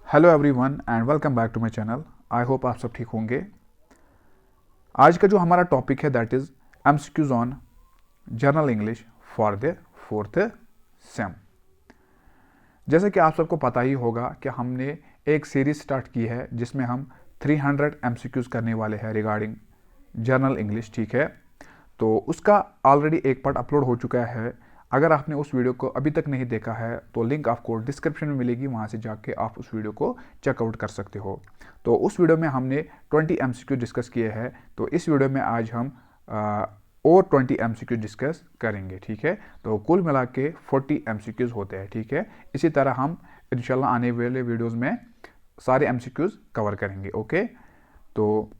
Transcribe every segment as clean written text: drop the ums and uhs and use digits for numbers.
Hello everyone and welcome back to my channel. I hope आप सब ठीक होंगे। आज का जो हमारा टॉपिक है that is MCQs on journal English for the fourth same. जैसे कि आप सबको पता ही होगा कि हमने एक सीरीज स्टार्ट की है जिसमें हम 300 एमसीक्यूज करने वाले हैं रिगार्डिंग जर्नल इंग्लिश। ठीक है, तो उसका ऑलरेडी एक पार्ट अपलोड हो चुका है। अगर आपने उस वीडियो को अभी तक नहीं देखा है तो लिंक आपको डिस्क्रिप्शन में मिलेगी, वहाँ से जाके आप उस वीडियो को चेकआउट कर सकते हो। तो उस वीडियो में हमने 20 एमसीक्यू डिस्कस किए हैं, तो इस वीडियो में आज हम और 20 एमसीक्यू डिस्कस करेंगे। ठीक है, तो कुल मिला के 40 एमसीक्यूज होते हैं। ठीक है, इसी तरह हम इंशाल्लाह आने वाले वीडियोज़ में सारे एमसीक्यूज कवर करेंगे। ओके, तो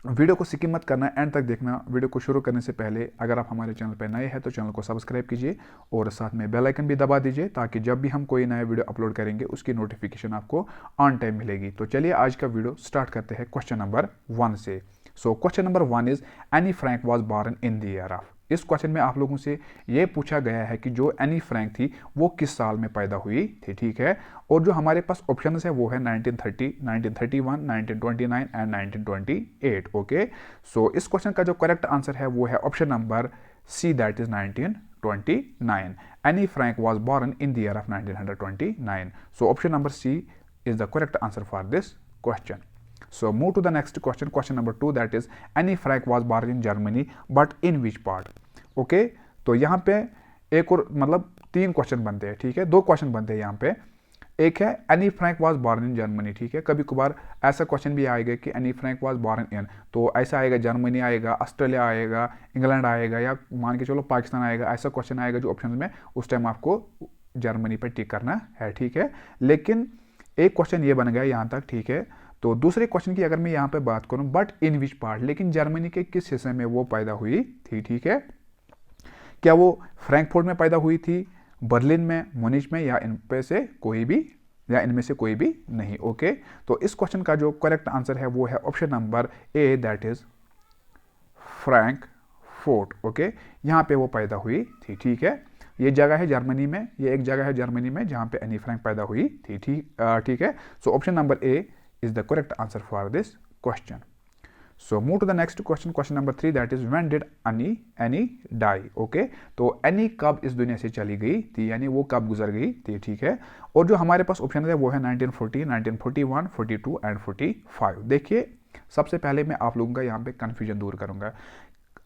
वीडियो को स्किप मत करना, एंड तक देखना। वीडियो को शुरू करने से पहले अगर आप हमारे चैनल पर नए हैं तो चैनल को सब्सक्राइब कीजिए और साथ में बेल आइकन भी दबा दीजिए ताकि जब भी हम कोई नया वीडियो अपलोड करेंगे उसकी नोटिफिकेशन आपको ऑन टाइम मिलेगी। तो चलिए आज का वीडियो स्टार्ट करते हैं क्वेश्चन नंबर 1 से। सो question number 1 is any Frank was born in the year of. इस क्वेश्चन में आप लोगों से ये पूछा गया है कि जो एनी फ्रैंक थी वो किस साल में पैदा हुई थी। ठीक है, और जो हमारे पास ऑप्शन है वो है 1930, 1931, 1929 एंड 1928। ओके, सो इस क्वेश्चन का जो करेक्ट आंसर है वो है option number C, that is 1929। Anne Frank was born in the year of 1929। So option number C is the correct answer for this question. So move to the next question, question number 2, that is Anne Frank was born in Germany but in which part? Okay, तो यहाँ पे एक और मतलब 3 question बनते हैं। ठीक है, 2 क्वेश्चन बनते हैं यहाँ पे। एक है Anne Frank was born in Germany. ठीक है, कभी कभार ऐसा क्वेश्चन भी आएगा कि Anne Frank was born in, तो ऐसा आएगा जर्मनी आएगा, ऑस्ट्रेलिया आएगा, इंग्लैंड आएगा, या मान के चलो पाकिस्तान आएगा। ऐसा क्वेश्चन आएगा जो ऑप्शन में, उस टाइम आपको जर्मनी पर टिक करना है। ठीक है, लेकिन एक क्वेश्चन ये बन गया यहाँ तक। ठीक है, तो दूसरे क्वेश्चन की अगर मैं यहाँ पे बात करूँ, बट इन विच पार्ट, लेकिन जर्मनी के किस हिस्से में वो पैदा हुई थी। ठीक है, क्या वो फ्रैंकफर्ट में पैदा हुई थी, बर्लिन में, मुनिच में, या इनमें से कोई भी, या इनमें से कोई भी नहीं। ओके, तो इस क्वेश्चन का जो करेक्ट आंसर है वो है option number A, that is Frankfurt. Okay, यहाँ पे वो पैदा हुई थी। ठीक है, ये जगह है जर्मनी में, ये एक जगह है जर्मनी में जहाँ पे एनी फ्रैंक पैदा हुई थी। ठीक है, so option number A is the correct answer for this question. So move to the next question, question number 3, that is when did Anne die. Okay, तो एनी कब इस दुनिया से चली गई थी, यानी वो कब गुजर गई थी। ठीक है, और जो हमारे पास ऑप्शन है वो है 1940, 1941, 42 एंड 45। देखिए, सबसे पहले मैं आप लोगों का यहाँ पे कन्फ्यूजन दूर करूँगा।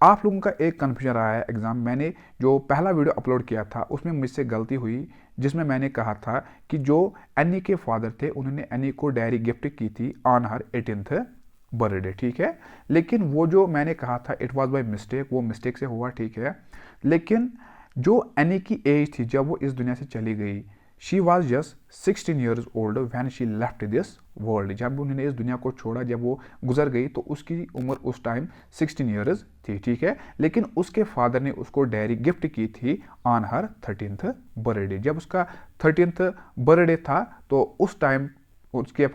आप लोगों का एक कन्फ्यूजन रहा है एग्जाम, मैंने जो पहला वीडियो अपलोड किया था उसमें मुझसे गलती हुई, जिसमें मैंने कहा था कि जो एनी के फादर थे उन्होंने एनी को डायरी गिफ्ट की थी ऑन हर 18th बर्थडे। ठीक है, लेकिन वो जो मैंने कहा था इट वाज बाय मिस्टेक, वो मिस्टेक से हुआ। ठीक है, लेकिन जो एनी की एज थी जब वो इस दुनिया से चली गई, she was just 16 years old when she left this world. जब उन्होंने इस दुनिया को छोड़ा, जब वो गुजर गई, तो उसकी उम्र उस टाइम 16 years थी। ठीक है, लेकिन उसके फादर ने उसको डायरी गिफ्ट की थी ऑन हर 13th बर्थडे। जब उसका 13th बर्थडे था तो उस टाइम उसके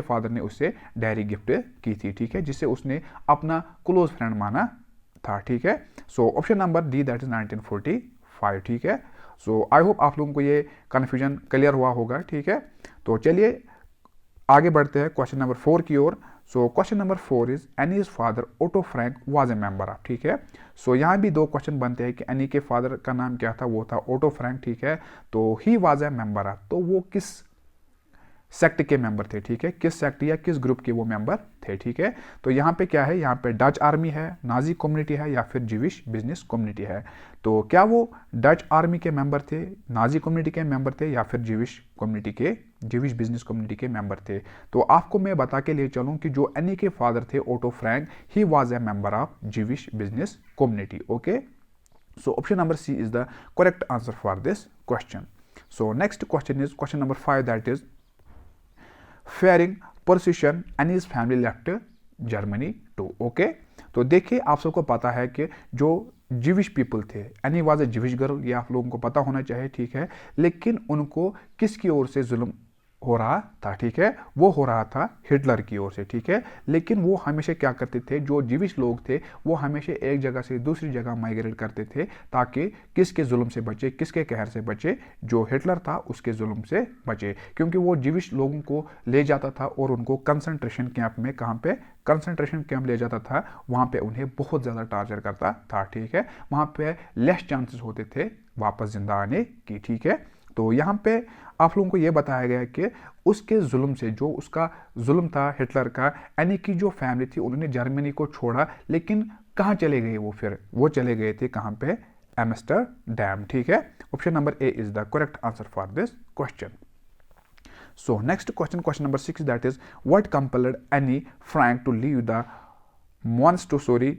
फादर ने उससे डायरी गिफ्ट की थी। ठीक है, जिसे उसने अपना क्लोज फ्रेंड माना था। ठीक है, so option number D, that is 1945। ठीक है, सो आई होप आप लोगों को ये कन्फ्यूजन क्लियर हुआ होगा। ठीक है, तो चलिए आगे बढ़ते हैं क्वेश्चन नंबर 4 की ओर। So question number 4 is Anne's father Otto Frank was a member of. ठीक है, सो यहाँ भी 2 क्वेश्चन बनते हैं कि एनी के फादर का नाम क्या था, वो था ओटो फ्रैंक। ठीक है, तो he was a member of, तो वो किस सेक्ट के मेंबर थे। ठीक है, किस सेक्ट या किस ग्रुप के वो मेंबर थे। ठीक है, तो यहाँ पे क्या है, यहाँ पे डच आर्मी है, नाजी कम्युनिटी है, या फिर ज्यूइश बिजनेस कम्युनिटी है। तो क्या वो डच आर्मी के मेंबर थे, नाजी कम्युनिटी के मेंबर थे, या फिर ज्यूइश बिजनेस कम्युनिटी के मेंबर थे। तो आपको मैं बता के लिए चलूँ कि जो एनी के फादर थे Otto Frank, he was a member of Jewish business community. Okay, so option number C is the correct answer for this question. So next question is question number 5, that is fearing persecution and his family left Germany to. Okay, तो देखिए, आप सबको पता है कि जो Jewish people थे, Anne was a Jewish girl, ये आप लोगों को पता होना चाहिए। ठीक है, लेकिन उनको किसकी ओर से जुल्म हो रहा था, ठीक है, वो हो रहा था हिटलर की ओर से, ठीक है। लेकिन वो हमेशा क्या करते थे, जो जीविश लोग थे वो हमेशा एक जगह से दूसरी जगह माइग्रेट करते थे ताकि किसके जुल्म से बचे, किसके कहर से बचे, जो हिटलर था उसके जुल्म से बचे, क्योंकि वो जीविश लोगों को ले जाता था और उनको कंसंट्रेशन कैंप में, कहाँ पे, कंसंट्रेशन कैंप ले जाता था, वहाँ पे उन्हें बहुत ज़्यादा टार्चर करता था, ठीक है। वहाँ पे लेस चांसेस होते थे वापस जिंदा आने की, ठीक है। तो यहाँ पे आप लोगों को ये बताया गया कि उसके जुल्म से, जो उसका जुल्म था हिटलर का, यानी कि जो फैमिली थी उन्होंने जर्मनी को छोड़ा, लेकिन कहाँ चले गए वो, फिर वो चले गए थे कहाँ पे, एम्स्टरडैम, ठीक है। Option number A is the correct answer for this question. So next question, question number 6, that is what compelled Anne Frank to leave the Montessori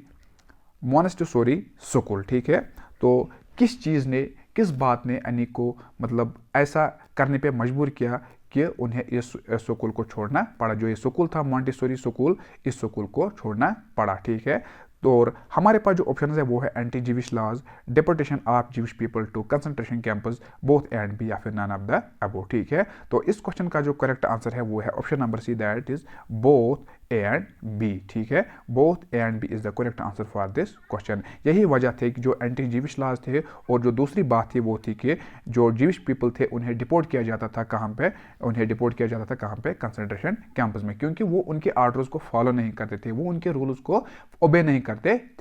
school, ठीक है। तो किस चीज़ ने, किस बात ने एनी को मतलब ऐसा करने पे मजबूर किया कि उन्हें इस स्कूल को छोड़ना पड़ा, जो ये स्कूल था मॉन्टेसोरी स्कूल, इस स्कूल को छोड़ना पड़ा, ठीक है। तो और हमारे पास जो ऑप्शन है वो है anti Jewish laws, deportation of Jewish people to concentration camps, both A and B, या फिर नन ऑफ द अबव, ठीक है। तो इस क्वेश्चन का जो करेक्ट आंसर है वो है option number C, that is both A and B, ठीक है। Both A and B is the correct answer for this question. यही वजह थी कि जो एंटी जीविश लॉज थे, और जो दूसरी बात थी वो थी कि जो जीविश पीपल थे उन्हें डिपोर्ट किया जाता था कहाँ पे, उन्हें डिपोर्ट किया जाता था कहाँ पे, कंसंट्रेशन कैंपस में, क्योंकि वो उनके ऑर्डर्स को फॉलो नहीं करते थे, वो उनके रूल्स को ओबे नहीं करते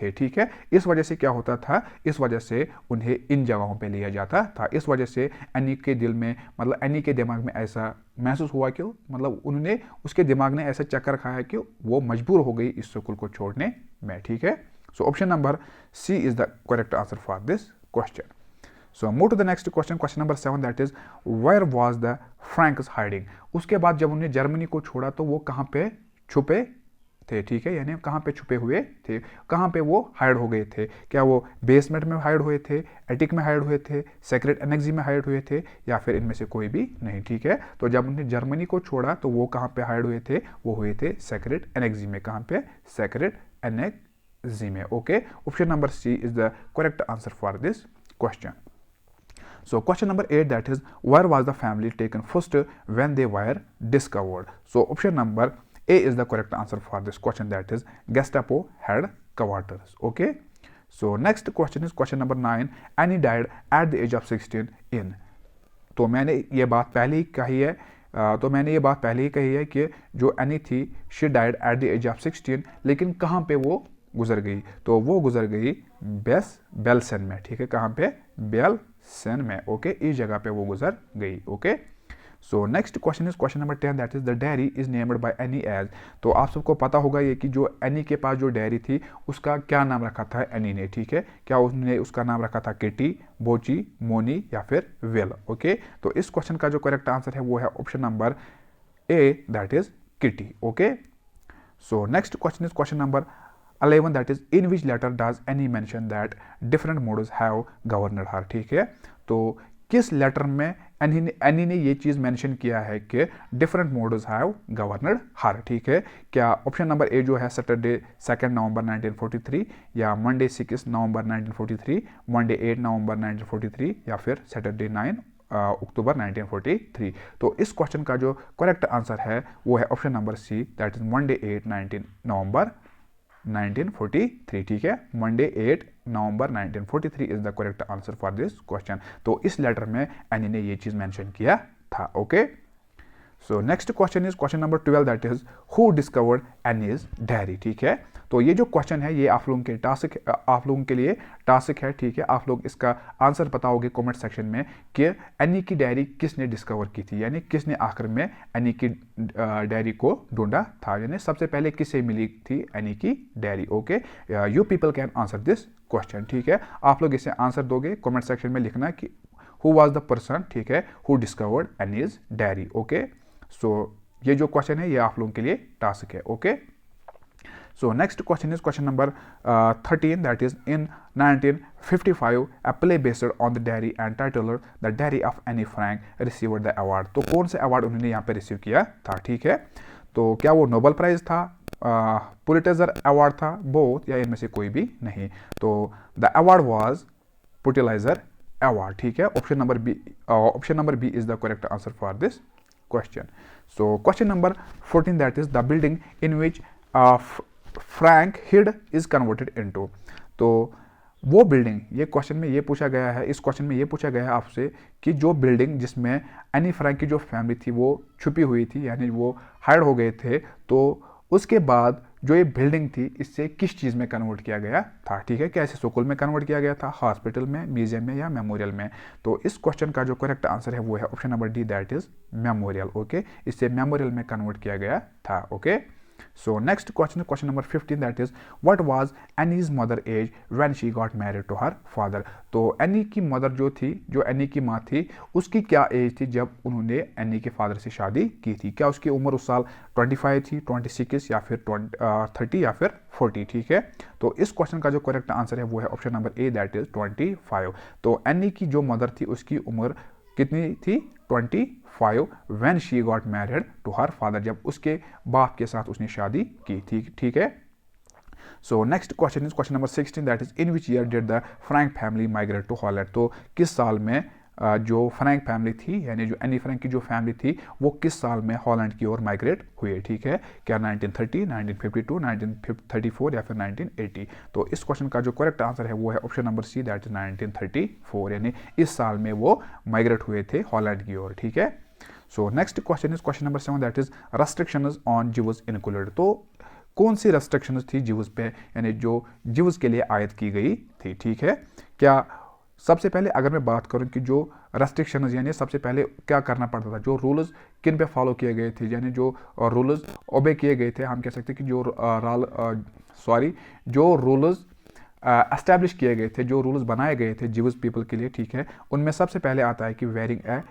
थे, ठीक है। इस वजह से क्या होता था, इस वजह से उन्हें इन जगहों पे लिया जाता था। इस वजह से एनी के दिल में, मतलब एनी के दिमाग में ऐसा महसूस हुआ कि मतलब उन्होंने, उसके दिमाग ने ऐसा चक्कर खाया कि वो मजबूर हो गई इस स्कूल को छोड़ने में, ठीक है। So option number C is the correct answer for this question. So move to the next question, question number 7, that is where was the Franks hiding. उसके बाद जब उन्हें जर्मनी को छोड़ा तो वो कहाँ पे छुपे थे, ठीक है, यानी कहाँ पे छुपे हुए थे, कहाँ पे वो हाइड हो गए थे, क्या वो बेसमेंट में हाइड हुए थे, एटिक में हाइड हुए थे, सेक्रेट एनेक्सी में हाइड हुए थे, या फिर इनमें से कोई भी नहीं, ठीक है। तो जब उन्हें जर्मनी को छोड़ा तो वो कहाँ पे हाइड हुए थे, वो हुए थे सेक्रेट एनेक्सी में, कहाँ पे, सेक्रेट एनेक्सी में, okay. Option number C is the correct answer for this question. So question number 8, that is where was the family taken first when they were discovered. So option number A is the correct answer for this question, that is Gestapo headquarters, okay. So next question is question number 9, Annie died at the age of 16 in. तो मैंने ये बात पहले ही कही है कि जो Anne थी, she died at the age of 16, लेकिन कहाँ पे वो गुजर गई, तो वो गुजर गई बेल्सन में, ठीक है, कहाँ पे, बेल्सन में, ओके, इस जगह पे वो गुजर गई, okay. So next question is question number 10, that is the diary is named by any as. तो आप सबको पता होगा ये कि जो एनी के पास जो डायरी थी उसका क्या नाम रखा था एनी ने, ठीक है, क्या उसने उसका नाम रखा था किटी, बोची, मोनी, या फिर वेल, ओके। तो इस क्वेश्चन का जो करेक्ट आंसर है वो है option number A, that is kitty, okay. So next question is question number 11, that is in which letter does Annie mention that different modes have governed her, ठीक है। तो किस लेटर में एनी ने ये चीज़ मेंशन किया है कि डिफरेंट मोड्स हैव गवर्नड हर, ठीक है। क्या ऑप्शन नंबर ए जो है सैटरडे 2 नवंबर 1943, या मंडे 6 नवंबर 1943, मंडे 8 नवंबर 1943, या फिर सैटरडे 9 अक्टूबर 1943। तो इस क्वेश्चन का जो करेक्ट आंसर है वो है option number C, that is Monday 8 November 1943, ठीक है। Monday 8 November 1943 is the correct answer for this question. तो इस लेटर में एनी ने ये चीज मेंशन किया था, okay. So next question is question number 12, that is who discovered Anne's diary, ठीक है। तो ये जो क्वेश्चन है ये आप लोगों के लिए टास्क है, ठीक है। आप लोग इसका आंसर बताओगे कमेंट सेक्शन में कि एनी की डायरी किसने डिस्कवर की थी, यानी किसने आखिर में एनी की डायरी को ढूंढा था, यानी सबसे पहले किससे मिली थी एनी की diary, okay. You people can answer this question, ठीक है। आप लोग इसे आंसर दोगे, कमेंट सेक्शन में लिखना कि हु वाज द पर्सन, ठीक है, who discovered Anne's diary, okay. So ये जो क्वेश्चन है ये आप लोगों के लिए टास्क है, okay. So next question is question number 13, that is in 1955 a play based on the diary and titled The Diary of Annie Frank received the award. तो कौन से अवार्ड उन्होंने यहाँ पे रिसीव किया था, ठीक है। तो क्या वो नोबेल प्राइज था, पुलिट्जर अवार्ड था, बोथ, या इनमें से कोई भी नहीं। तो the award was Pulitzer award, ठीक है। Option number B is the correct answer for this question. So question number 14, that is the building in which Frank hid is converted into. तो वो बिल्डिंग, ये क्वेश्चन में ये पूछा गया है, इस क्वेश्चन में ये पूछा गया है आपसे कि जो बिल्डिंग जिसमें एनी फ्रैंक की जो फैमिली थी वो छुपी हुई थी, यानी वो हाइड हो गए थे, तो उसके बाद जो ये बिल्डिंग थी इससे किस चीज़ में कन्वर्ट किया गया था, ठीक है, कैसे स्कूल में कन्वर्ट किया गया था, हॉस्पिटल में, म्यूजियम में या मेमोरियल में। तो इस क्वेश्चन का जो करेक्ट आंसर है वो है option number D, that is memorial. Okay, इससे मेमोरियल में कन्वर्ट किया गया था। Okay, so next question, question number 15, that is what was Annie's mother age when she got married to her father। तो any की मदर जो थी, जो एनी की माँ थी, उसकी क्या एज थी जब उन्होंने एनी के फादर से शादी की थी? क्या उसकी उम्र उस साल 25 थी, 26 या फिर 30 या फिर 40, ठीक है। तो इस क्वेश्चन का जो करेक्ट आंसर है वो है option number A, that is 25। तो एनी की जो मदर थी उसकी उम्र कितनी थी? 25 when she got married to her father, जब उसके बाप के साथ उसने शादी की थी, ठीक है। So next question is question number 16, that is in which year did the Frank family migrate to Holland. तो किस साल में जो फ्रैंक फैमिली थी, यानी जो एनी फ्रैंक की जो फैमिली थी, वो किस साल में हॉलैंड की ओर माइग्रेट हुए, ठीक है। क्या 1930, 1952, 1934 या फिर 1980? तो इस क्वेश्चन का जो करेक्ट आंसर है वो है option number C, that is 1934, यानी इस साल में वो माइग्रेट हुए थे हॉलैंड की ओर, ठीक है। So next question is question number 7, that is restrictions on Jews included. तो कौन सी रेस्ट्रिक्शंस थी ज्यूज पे, यानी जो ज्यूज के लिए आयद की गई थी, ठीक है। क्या सबसे पहले अगर मैं बात करूं कि जो रेस्ट्रिक्शंस, यानी सबसे पहले क्या करना पड़ता था, जो रूल्स किन पे फॉलो किए गए थे, यानी जो रूल्स ओबे किए गए थे, हम कह सकते हैं कि जो रूल्स एस्टैब्लिश किए गए थे, जो रूल्स बनाए गए थे ज्यूज पीपल के लिए, ठीक है, उनमें सबसे पहले आता है कि wearing a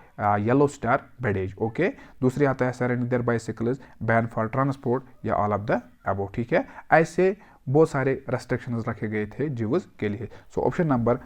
yellow star badge. Okay, दूसरी आता है surrendering their bicycles, ban for transport या ऑल ऑफ द अबव, ठीक है। ऐसे बहुत सारे रेस्ट्रिक्शंस रखे गए थे ज्यूज के लिए। सो option number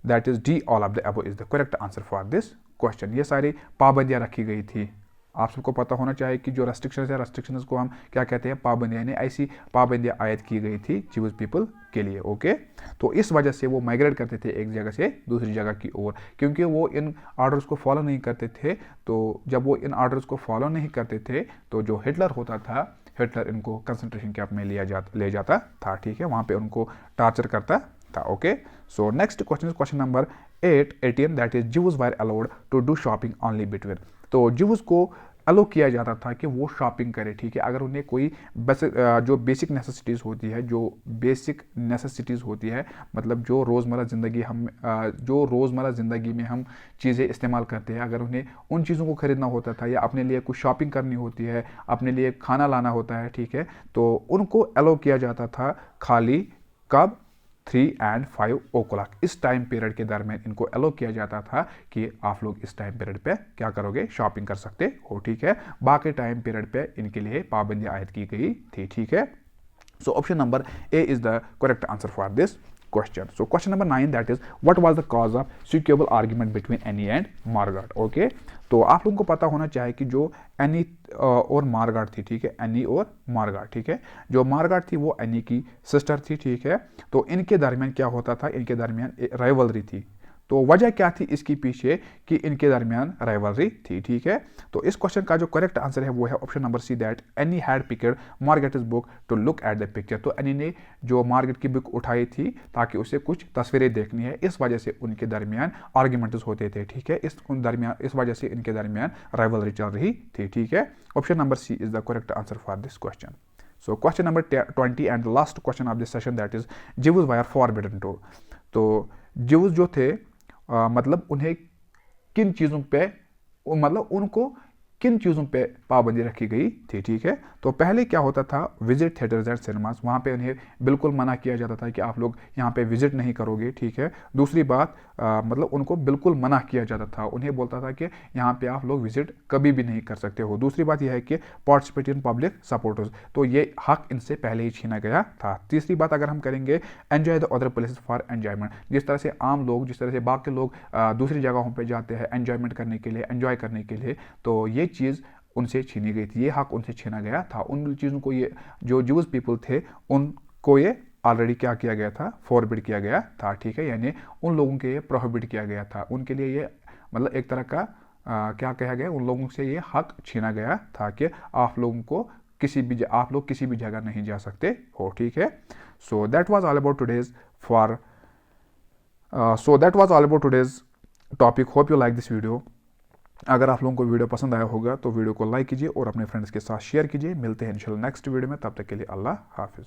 that is D, all of the above is the correct answer for this question. ये सारी पाबंदियां रखी गई थी। आप सबको पता होना चाहिए कि जो रेस्ट्रिक्शंस है, रेस्ट्रिक्शंस को हम क्या कहते हैं? पाबंदियां, यानी ऐसी पाबंदियां आयद की गई थी ज्यूज पीपल के लिए। ओके, तो इस वजह से वो माइग्रेट करते थे एक जगह से दूसरी जगह की ओर, क्योंकि वो इन ऑर्डर्स को फॉलो नहीं करते थे। तो जब वो इन ऑर्डर्स को फॉलो नहीं करते थे तो जो हिटलर होता था, हिटलर इनको कंसंट्रेशन कैंप में ले जाता था, ठीक है, वहाँ पे उनको टार्चर करता था। Okay, so next question is question number 18, that is Jews were allowed to do shopping only between. तो ज्यूज को अलो किया जाता था कि वो शॉपिंग करे, ठीक है, अगर उन्हें कोई जो बेसिक नेसेसिटीज़ होती है, जो बेसिक नेसेसिटीज़ होती है, मतलब जो रोज़मर्रा ज़िंदगी में हम चीज़ें इस्तेमाल करते हैं, अगर उन्हें उन चीज़ों को खरीदना होता था या अपने लिए कुछ शॉपिंग करनी होती है, अपने लिए खाना लाना होता है, ठीक है, तो उनको अलो किया जाता था खाली कब? 3 and 5 o'clock, इस टाइम पीरियड के दरमियान इनको अलो किया जाता था कि आप लोग इस टाइम पीरियड पे क्या करोगे? शॉपिंग कर सकते हो, ठीक है। बाकी टाइम पीरियड पे इनके लिए पाबंदियां आयद की गई थी, ठीक है। So option number A is the correct answer for this question. So question number 9, that is what was the cause of suitable argument between Annie and Margaret? Okay, तो आप लोगों को पता होना चाहिए कि जो एनी और मार्गारेट थी, ठीक है, एनी और मार्गारेट, ठीक है, जो मार्गारेट थी वो एनी की सिस्टर थी, ठीक है। तो इनके दरमियान क्या होता था? इनके दरमियान राइवलरी थी। तो वजह क्या थी इसकी पीछे कि इनके दरमियान राइवलरी थी, ठीक है। तो इस क्वेश्चन का जो करेक्ट आंसर है वो है option number C, that Anne had picked Margaret's book to look at the picture. तो एनी ने जो मार्गरेट की बुक उठाई थी ताकि उसे कुछ तस्वीरें देखनी है, इस वजह से उनके दरमियान आर्ग्यूमेंट्स होते थे, ठीक है, इस वजह से इनके दरमियान राइवलरी चल रही थी, ठीक है। Option number C is the correct answer for this question. So question number 20 and last question of this session, that is Jews were forbidden to. तो ज्यूज जो थे मतलब उन्हें किन चीज़ों पे, मतलब उनको किन चीज़ों पे पाबंदी रखी गई थी, ठीक है। तो पहले क्या होता था? विजिट थिएटर्स एंड सिनेमास, वहाँ पे उन्हें बिल्कुल मना किया जाता था कि आप लोग यहाँ पे विजिट नहीं करोगे, ठीक है। दूसरी बात मतलब उनको बिल्कुल मना किया जाता था, उन्हें बोलता था कि यहाँ पे आप लोग विजिट कभी भी नहीं कर सकते हो। दूसरी बात यह है कि पार्टिसिपेट इन पब्लिक सपोर्टर्स, तो ये हक इनसे पहले ही छीना गया था। तीसरी बात अगर हम करेंगे, enjoy the other places for enjoyment, जिस तरह से आम लोग, जिस तरह से बाकी लोग दूसरी जगहों पर जाते हैं एंजॉयमेंट करने के लिए, एंजॉय करने के लिए, तो ये चीज़ उनसे छीनी गई थी, ये हक उनसे छीना गया था। उन चीज़ों को ये जो ज्यूज पीपल थे उनको ये ऑलरेडी क्या किया गया था? फॉरबिड किया गया था, ठीक है, यानी उन लोगों के ये प्रोहिबिट किया गया था, उनके लिए ये मतलब एक तरह का क्या कहा गया, उन लोगों से ये हक छीना गया था कि आप लोगों को आप लोग किसी भी जगह नहीं जा सकते हो, ठीक है। So that was all about today's topic. Hope you like this video. अगर आप लोगों को वीडियो पसंद आया होगा तो वीडियो को लाइक कीजिए और अपने फ्रेंड्स के साथ शेयर कीजिए। मिलते हैं इंशाल्लाह नेक्स्ट वीडियो में, तब तक के लिए अल्लाह हाफिज़।